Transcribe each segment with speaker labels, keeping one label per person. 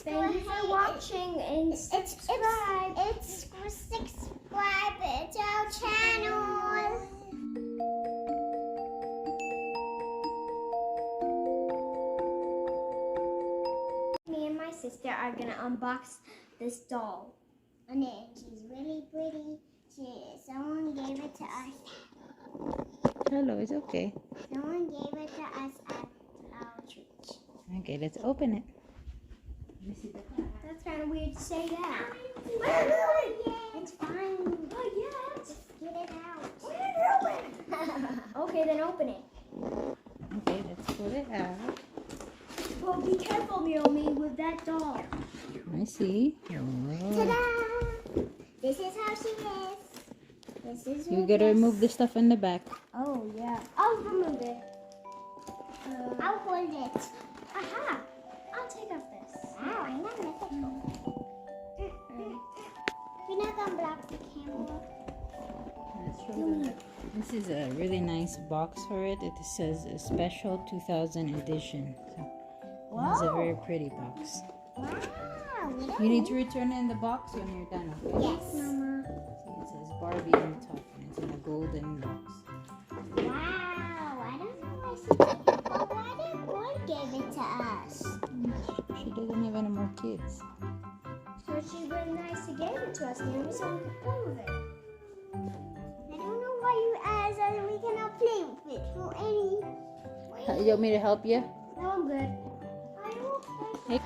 Speaker 1: Thank you for watching and subscribe.
Speaker 2: Subscribe to our channel.
Speaker 1: Me and my sister are gonna unbox this doll.
Speaker 2: And she's really pretty. Someone gave it to us.
Speaker 3: Hello, it's okay.
Speaker 2: Someone gave it to us at our church.
Speaker 3: Okay, let's open it. Let me see the
Speaker 1: That's kind of weird to say that.
Speaker 2: It's fine.
Speaker 1: Oh yeah.
Speaker 2: Just get it out.
Speaker 1: Okay, then open it.
Speaker 3: Okay, let's pull it out.
Speaker 1: Well, be careful, Naomi, with that doll.
Speaker 3: I see. Oh.
Speaker 2: Ta-da! This is how she is. This is
Speaker 3: You gotta remove the stuff in the back.
Speaker 1: Oh yeah. I'll remove it.
Speaker 2: I'll hold it.
Speaker 1: Aha! I'll take off this.
Speaker 2: Wow, I'm not mythical. We're not gonna block the camera.
Speaker 3: Let's show them. This is a really nice box for it. It says a special 2000 edition. So it's a very pretty box.
Speaker 2: Wow.
Speaker 3: You need to return it in the box when you're done, okay?
Speaker 2: Yes, Mama.
Speaker 3: See, it says Barbie on the top and it's in a golden box.
Speaker 2: Wow. I don't know why why did God give it to us?
Speaker 3: She doesn't have any more kids.
Speaker 1: So she's really nice to give it to us, Naomi, so we can play with it.
Speaker 2: I don't know why you asked us and we cannot play with it for any.
Speaker 3: You want me to help you?
Speaker 1: No, I'm good.
Speaker 3: Hey.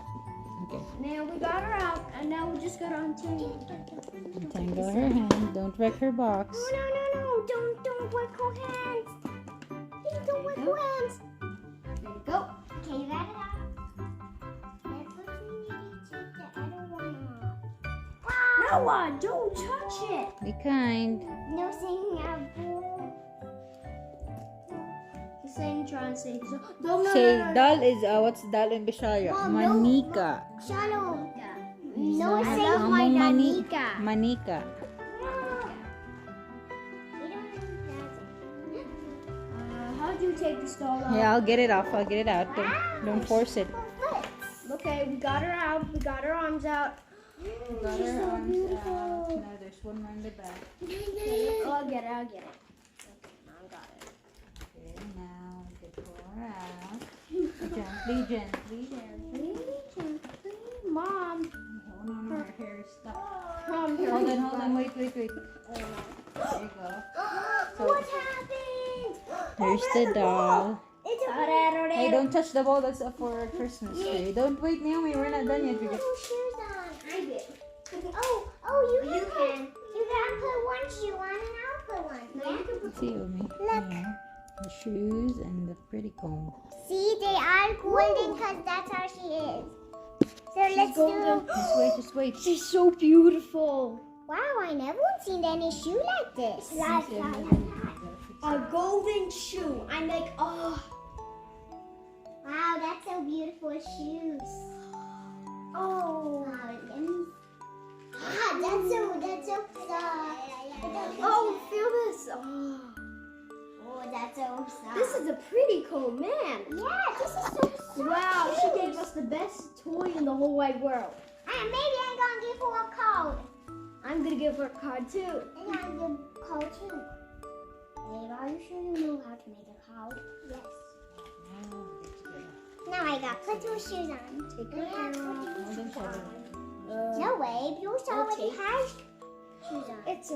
Speaker 3: Okay.
Speaker 1: Now we got her out, and now we just gotta untangle.
Speaker 3: Untangle her hand. Don't wreck her box.
Speaker 2: No. Don't work her hands. Please don't work her hands.
Speaker 1: There you go.
Speaker 2: Okay, you got it out. That's what we need to take the other one off.
Speaker 1: Noah, don't touch it.
Speaker 3: Be kind.
Speaker 2: No singing out there.
Speaker 1: The same trying to say. So, no.
Speaker 3: Say dal is what's dal in Bisaya?
Speaker 2: Mom, no.
Speaker 3: Manika.
Speaker 2: Shalom.
Speaker 1: Yeah.
Speaker 2: No,
Speaker 1: I
Speaker 2: say
Speaker 1: love my Nanika.
Speaker 3: Manika.
Speaker 1: How do you take this doll off?
Speaker 3: Yeah, I'll get it off. I'll get it out. Don't force it.
Speaker 1: Okay, we got her out. We got her arms out.
Speaker 3: Got her arms out. No, there's one more in the back.
Speaker 1: Oh, I'll get it. Okay, Mom got it.
Speaker 3: Okay, now get her out. Gently.
Speaker 1: Mom.
Speaker 3: Hold on, her hair is stuck.
Speaker 1: Mom,
Speaker 3: Hold on. Wait. There you go.
Speaker 2: What happened?
Speaker 3: Here's the doll.
Speaker 2: It's a
Speaker 3: Hey, don't touch the ball. That's up for Christmas tree. Don't wait, Naomi. We're not done yet.
Speaker 2: no shoes on.
Speaker 1: I did.
Speaker 2: You can. You can put one shoe on and I'll put one. Yeah?
Speaker 3: See, Naomi.
Speaker 2: Look.
Speaker 3: Yeah. The shoes and the pretty comb.
Speaker 2: See, they are golden because that's how she is. So let's
Speaker 1: golden.
Speaker 2: do.
Speaker 3: Just wait.
Speaker 1: She's so beautiful.
Speaker 2: Wow, I never seen any shoe like this.
Speaker 1: A golden shoe. I'm like, oh.
Speaker 2: Wow, that's so beautiful shoes. Oh, wow, let me. That's so soft.
Speaker 1: Oh, feel this. Oh.
Speaker 2: Oh, that's so soft.
Speaker 1: This is a pretty cool man.
Speaker 2: Yeah, this is so soft.
Speaker 1: Wow, she gave us the best toy in the whole wide world.
Speaker 2: Maybe I'm gonna give her a code.
Speaker 1: I'm gonna give her a card too.
Speaker 2: And I'm gonna give code too. Babe, are you sure you know how to make a code? Yes. Now I got put your shoes on.
Speaker 1: Take her hair off.
Speaker 2: No way, you already have shoes on.
Speaker 1: It's a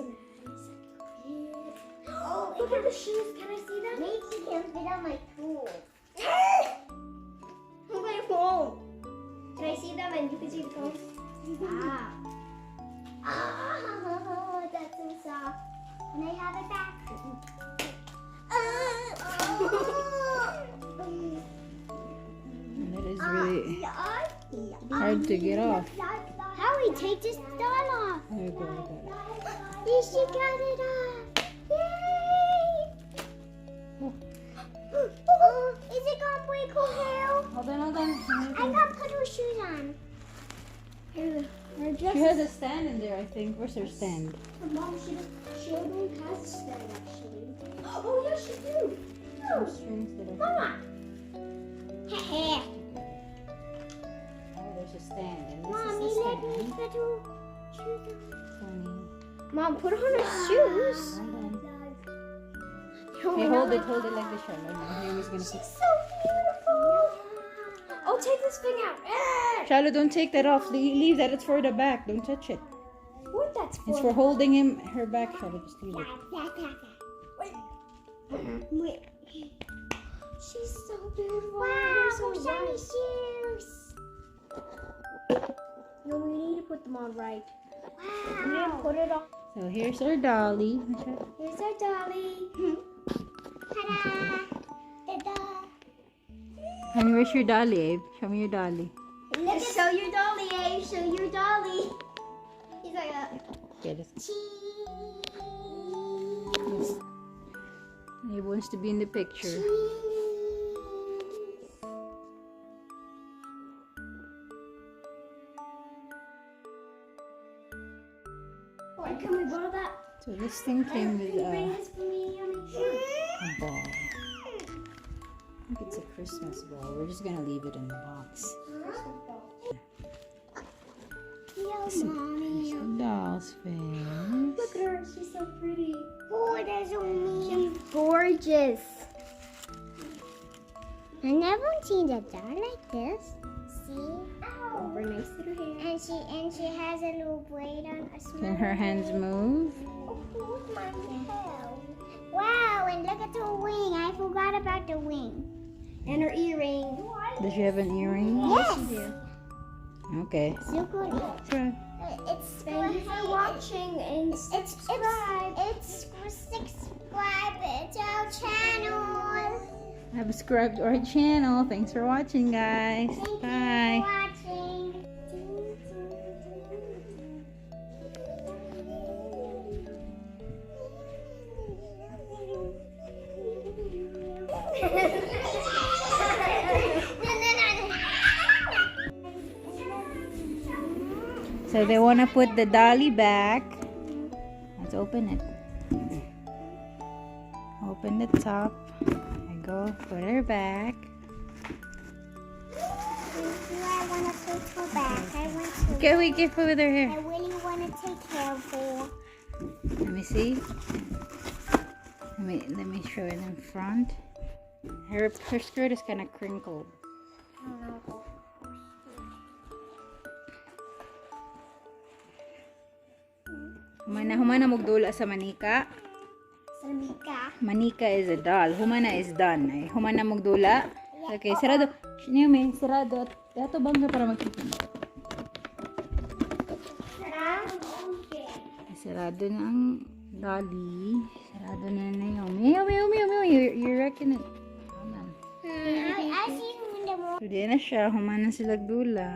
Speaker 2: Oh,
Speaker 1: look at the shoes. Can I see them?
Speaker 2: maybe you can fit on my toes.
Speaker 1: Look at your phone. Can I see them and you can see the phone? Wow.
Speaker 2: Oh, that's so soft. Can I have it back?
Speaker 3: And it is really hard to get off.
Speaker 2: How do we take this doll off?
Speaker 3: There you go.
Speaker 2: Yes, she got it off. Yay! Is it gonna break her hair?
Speaker 3: Hold on.
Speaker 2: I'm gonna put her shoes on.
Speaker 3: She has a stand in there, I think. Where's her stand?
Speaker 1: Mom, she only has a stand actually. Oh, yes, she do.
Speaker 3: Some strings that are.
Speaker 1: Mama.
Speaker 3: Oh, there's a stand.
Speaker 2: little shoes.
Speaker 3: Funny.
Speaker 1: Mom, put on her shoes.
Speaker 3: Hold on.
Speaker 1: Oh,
Speaker 3: Okay,
Speaker 1: no.
Speaker 3: hold it like this, Charlotte. Now, here he's gonna put.
Speaker 1: So beautiful. Oh, take this thing out.
Speaker 3: Charlotte, don't take that off. Leave that. It's for the back. Don't touch it.
Speaker 1: What that's for?
Speaker 3: It's for holding her back, Charlotte. Just leave it.
Speaker 1: Wait. She's so beautiful.
Speaker 2: Wow,
Speaker 1: They're so
Speaker 2: shiny
Speaker 1: white.
Speaker 2: shoes.
Speaker 1: No, we need to put them on right. We need to
Speaker 2: Wow.
Speaker 1: put it on.
Speaker 3: So here's our dolly.
Speaker 1: Here's our dolly.
Speaker 2: Ta-da. Ta-da.
Speaker 3: Honey, where's your dolly, Abe? Show me your dolly.
Speaker 1: Show your dolly, Abe. Show your dolly. He's like a
Speaker 3: Okay, this.
Speaker 2: Cheese.
Speaker 3: Yes. Abe wants to be in the picture.
Speaker 1: Oh, can we borrow that?
Speaker 3: So this thing came with
Speaker 1: Bring this for me, Yummy.
Speaker 3: a ball. I think it's a Christmas ball. We're just gonna leave it in the box.
Speaker 2: Yo, mommy.
Speaker 3: There's a doll's face.
Speaker 1: Look at her. She's so pretty.
Speaker 2: Oh, there's a me.
Speaker 1: She's gorgeous.
Speaker 2: I never seen a doll like this. See?
Speaker 1: Over nice little hair.
Speaker 2: And she has a little braid on a small.
Speaker 3: Can her hands move?
Speaker 2: Oh, who's my tail? Wow, and look at her wing. I forgot about the wing.
Speaker 1: And her earring.
Speaker 3: Does she have an earring?
Speaker 2: Yes.
Speaker 3: Okay.
Speaker 2: So good.
Speaker 3: Try.
Speaker 2: It's
Speaker 1: Thank you for watching and subscribe.
Speaker 2: It's subscribe to our channel.
Speaker 3: Subscribe to our channel. Thanks for watching, guys.
Speaker 2: Thank
Speaker 3: Bye.
Speaker 2: you for watching.
Speaker 3: So they want to put the dolly back. Let's open it. Open the top. And go. Put her back.
Speaker 2: I want to take her back. I want to.
Speaker 3: Okay, we give her with her
Speaker 2: I
Speaker 3: hair.
Speaker 2: really want to take care of her.
Speaker 3: Let me see. Let me show it in front. Her skirt is kind of crinkled. Humana magdula sa manika.
Speaker 2: Samika.
Speaker 3: Manika is a doll. Humana is done. Ay, humana magdula. Okay, sarado. Niyame, sarado. Dato bangga para magkita. Sarado na ang dolly. Sarado na yung. Meow. You're wrecking it. Hold on.
Speaker 2: I see you in the morning.
Speaker 3: Pwede na siya. Humana sila gdula.